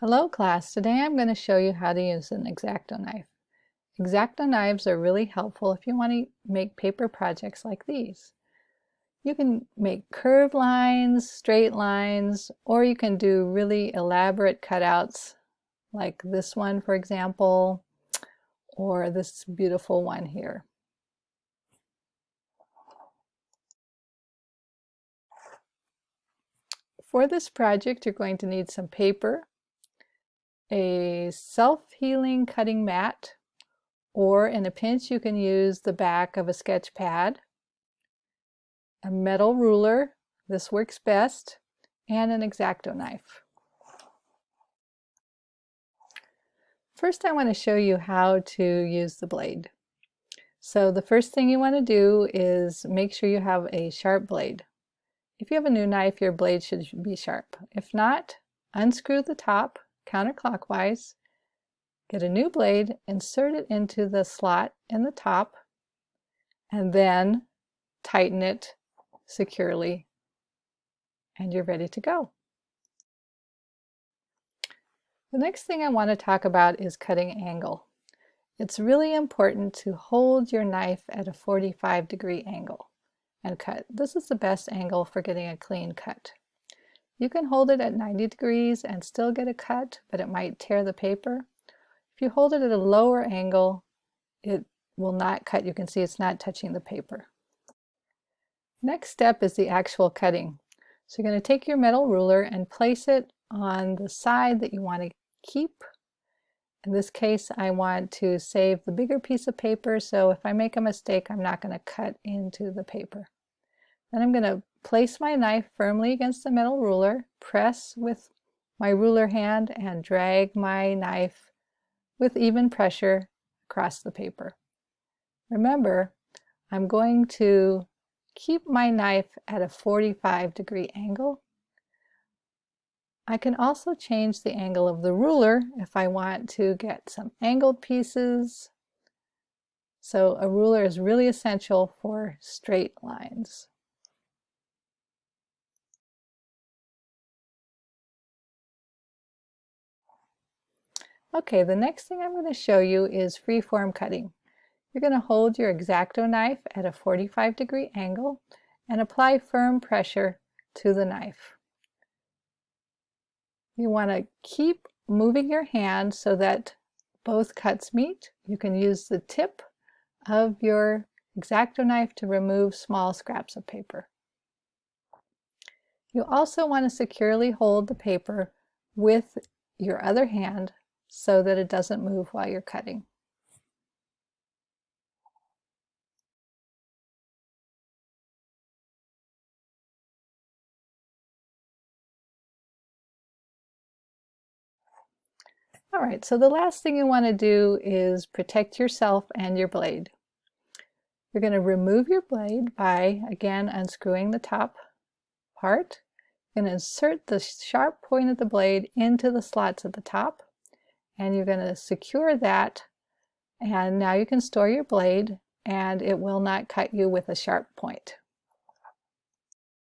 Hello class, today I'm going to show you how to use an X-acto knife. X-acto knives are really helpful if you want to make paper projects like these. You can make curved lines, straight lines, or you can do really elaborate cutouts like this one, for example, or this beautiful one here. For this project, you're going to need some paper, a self-healing cutting mat, or in a pinch you can use the back of a sketch pad, a metal ruler, this works best, and an X-acto knife. First I want to show you how to use the blade. So the first thing you want to do is make sure you have a sharp blade. If you have a new knife, your blade should be sharp. If not, unscrew the top counterclockwise, get a new blade, insert it into the slot in the top, and then tighten it securely, and you're ready to go. The next thing I want to talk about is cutting angle. It's really important to hold your knife at a 45-degree angle and cut. This is the best angle for getting a clean cut. You can hold it at 90 degrees and still get a cut, but it might tear the paper. If you hold it at a lower angle, it will not cut. You can see it's not touching the paper. Next step is the actual cutting. So you're going to take your metal ruler and place it on the side that you want to keep. In this case, I want to save the bigger piece of paper, so if I make a mistake, I'm not going to cut into the paper. Then I'm going to place my knife firmly against the metal ruler, press with my ruler hand, and drag my knife with even pressure across the paper. Remember, I'm going to keep my knife at a 45-degree angle. I can also change the angle of the ruler if I want to get some angled pieces. So a ruler is really essential for straight lines. Okay, the next thing I'm going to show you is freeform cutting. You're going to hold your X-acto knife at a 45-degree angle and apply firm pressure to the knife. You want to keep moving your hand so that both cuts meet. You can use the tip of your X-acto knife to remove small scraps of paper. You also want to securely hold the paper with your other hand so that it doesn't move while you're cutting. All right, so the last thing you want to do is protect yourself and your blade. You're going to remove your blade by, again, unscrewing the top part. You're going to insert the sharp point of the blade into the slots at the top, and you're going to secure that, and now you can store your blade and it will not cut you with a sharp point.